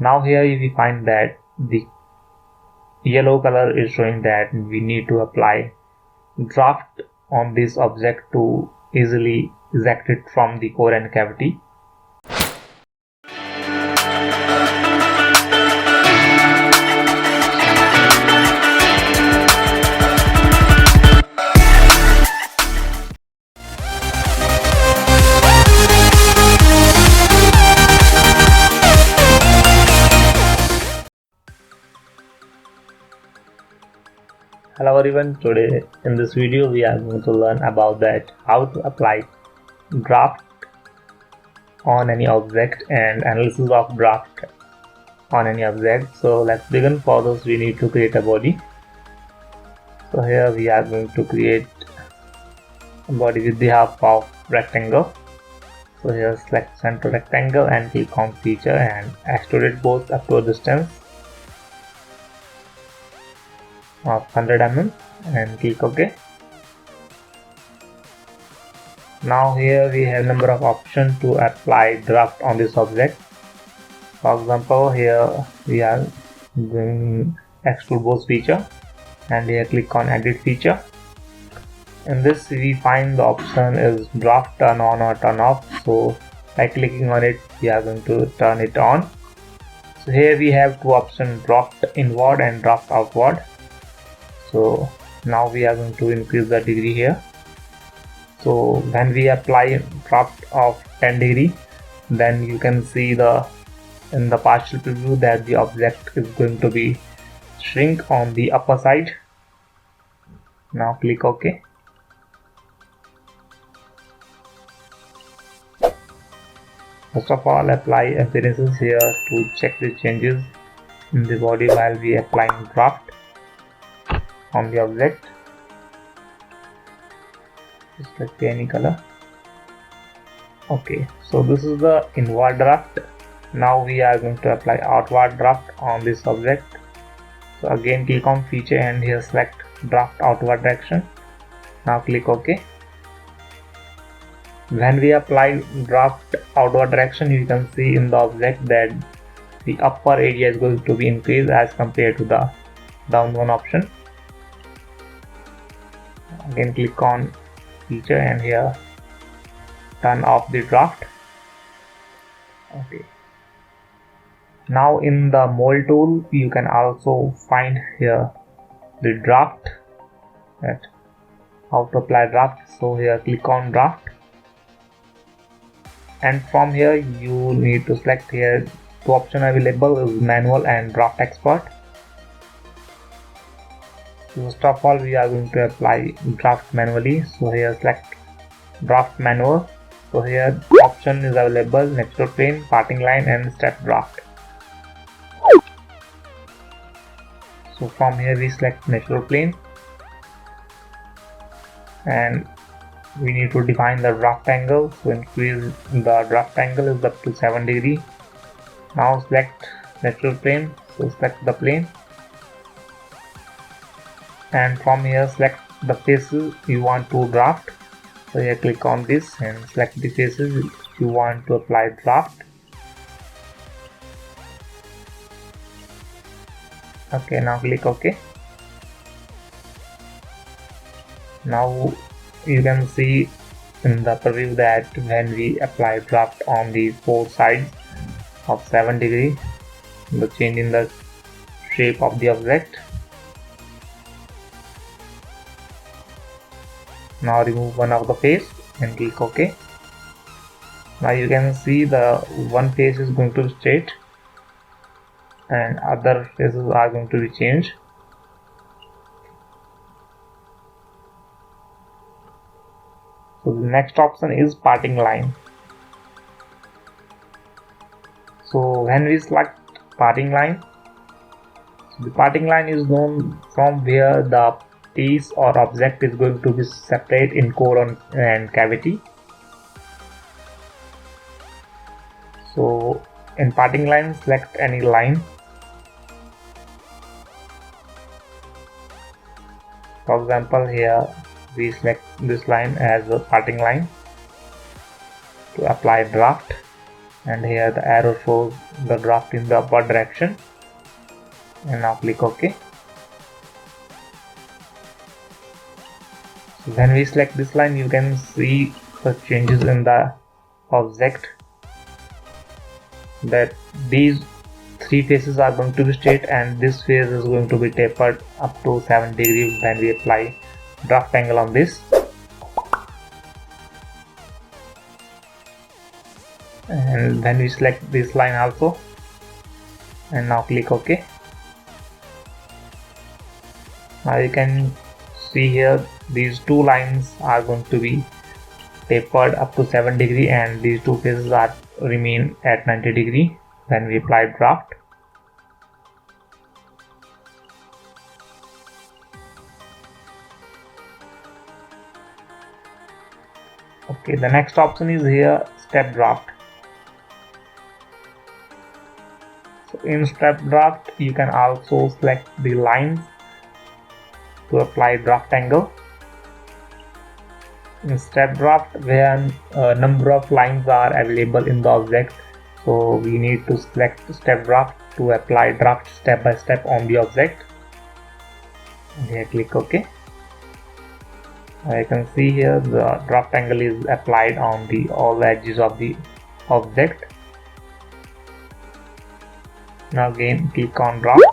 Now here we find that the yellow color is showing that we need to apply draft on this object to easily eject it from the core and cavity. Hello everyone, today in this video we are going to learn about that how to apply draft on any object and analysis of draft on any object. So let's begin. For this we need to create a body. So here we are going to create a body with the half of rectangle. So here select center rectangle and click on feature and extrude it both up to a distance of 100 mm and click OK. Now here we have number of options to apply draft on this object. For example, here we are doing extrude both feature and here click on edit feature. In this we find the option is draft turn on or turn off. So by clicking on it we are going to turn it on. So here we have two options, draft inward and draft outward. So now we are going to increase the degree here. So when we apply draft of 10 degree, then you can see in the partial preview that the object is going to be shrink on the upper side. Now click OK. First of all, apply appearances here to check the changes in the body while we applying draft on the object. Select any color. Okay, so this is the inward draft. Now we are going to apply outward draft on this object. So again click on feature and here select draft outward direction. Now click OK. When we apply draft outward direction, you can see in the object that the upper area is going to be increased as compared to the down one option. Again click on feature and here turn off the draft. Okay. Now in the mold tool you can also find here the draft, that how to apply draft. So here click on draft and from here you need to select here two options available is manual and draft expert. First of all we are going to apply draft manually. So here select draft manual. So here option is available natural plane, parting line and step draft. So from here we select natural plane and we need to define the draft angle. So increase the draft angle is up to 7 degree. Now select natural plane. So select the plane and from here select the faces you want to draft. So here click on this and select the faces you want to apply draft. Okay, now click OK. Now you can see in the preview that when we apply draft on the four sides of 7 degree, the change in the shape of the object. Now remove one of the face and click OK. Now you can see the one face is going to be straight and other faces are going to be changed. So the next option is parting line. So when we select parting line, so the parting line is known from where the piece or object is going to be separate in core and cavity. So in parting line select any line. For example, here we select this line as a parting line to apply draft. and here the arrow shows the draft in the upward direction, and now click OK. So when we select this line, you can see the changes in the object, that these three faces are going to be straight and this face is going to be tapered up to 7 degrees when we apply draft angle on this. And when we select this line also, and now click OK. Now you can see here these two lines are going to be tapered up to 7 degree and these two faces are remain at 90 degree when we apply draft. Okay, the next option is here step draft. So in step draft you can also select the lines to apply draft angle. In step draft, where a number of lines are available in the object, so we need to select step draft to apply draft step by step on the object, and here click OK. I can see here the draft angle is applied on all the edges of the object. Now again click on draft.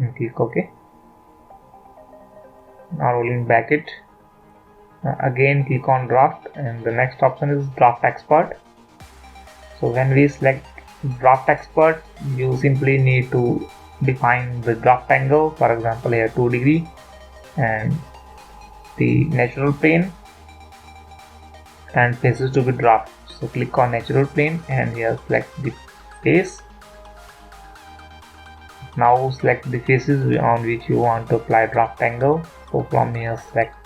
And click OK. Now rolling back it. Again click on draft, and the next option is draft expert. So when we select draft expert, you simply need to define the draft angle, for example here 2 degree, and the natural plane and faces to be draft. So click on natural plane and here select the face. Now select the faces on which you want to apply draft angle. So from here select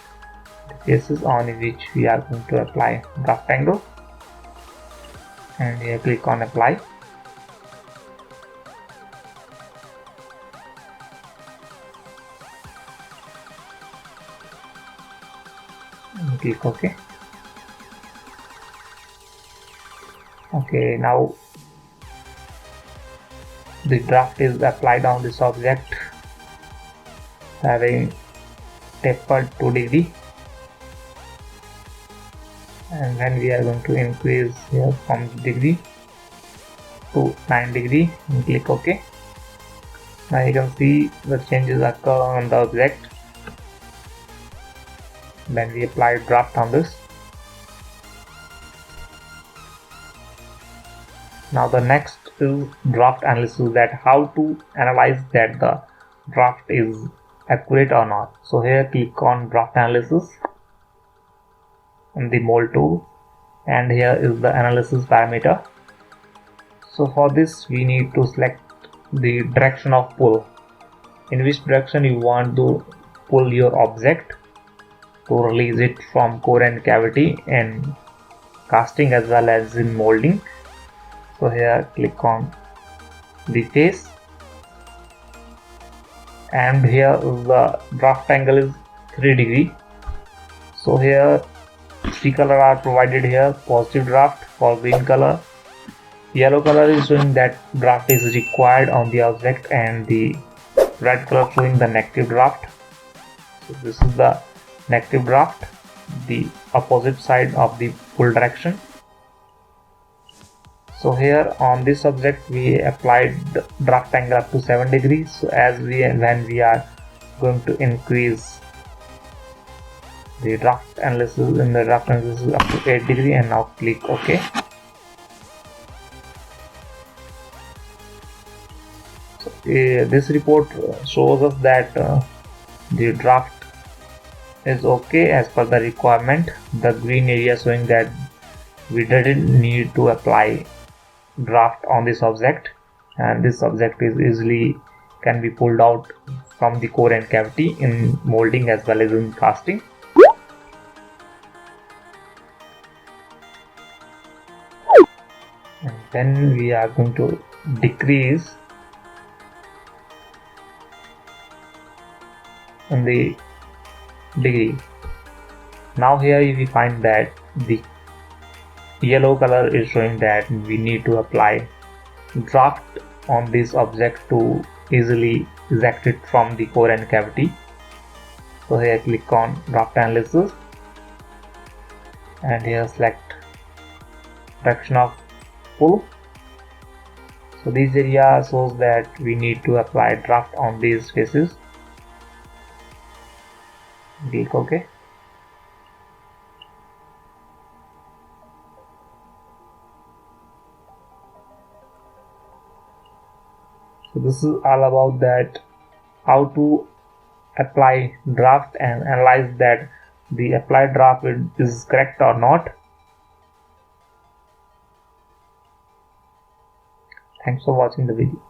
the faces on which we are going to apply draft angle, and here click on apply. And click OK. Okay, now the draft is applied on this object having tapered 2 degree, and then we are going to increase here from degree to 9 degree and click OK. Now you can see the changes occur on the object when we apply draft on this. Now the next is draft analysis, that how to analyze that the draft is accurate or not. So here click on draft analysis in the mold tool, and here is the analysis parameter. So for this we need to select the direction of pull, in which direction you want to pull your object to release it from core and cavity in casting as well as in molding. So here click on the face, and here the draft angle is 3 degree. So here three color are provided here: positive draft for green color, yellow color is showing that draft is required on the object, and the red color showing the negative draft. So this is the negative draft, the opposite side of the pull direction. So here on this object we applied draft angle up to 7 degrees. So when we are going to increase the draft analysis, in the draft analysis up to 8 degree, and now click OK. So this report shows us that the draft is okay as per the requirement. The green area showing that we didn't need to apply draft on this object, and this object is easily can be pulled out from the core and cavity in molding as well as in casting. And then we are going to decrease in the degree. Now here we find that the yellow color is showing that we need to apply draft on this object to easily eject it from the core and cavity. So here click on draft analysis and here select direction of pull. So this area shows that we need to apply draft on these faces. Click OK. So this is all about that, how to apply draft and analyze that the applied draft is correct or not. Thanks for watching the video.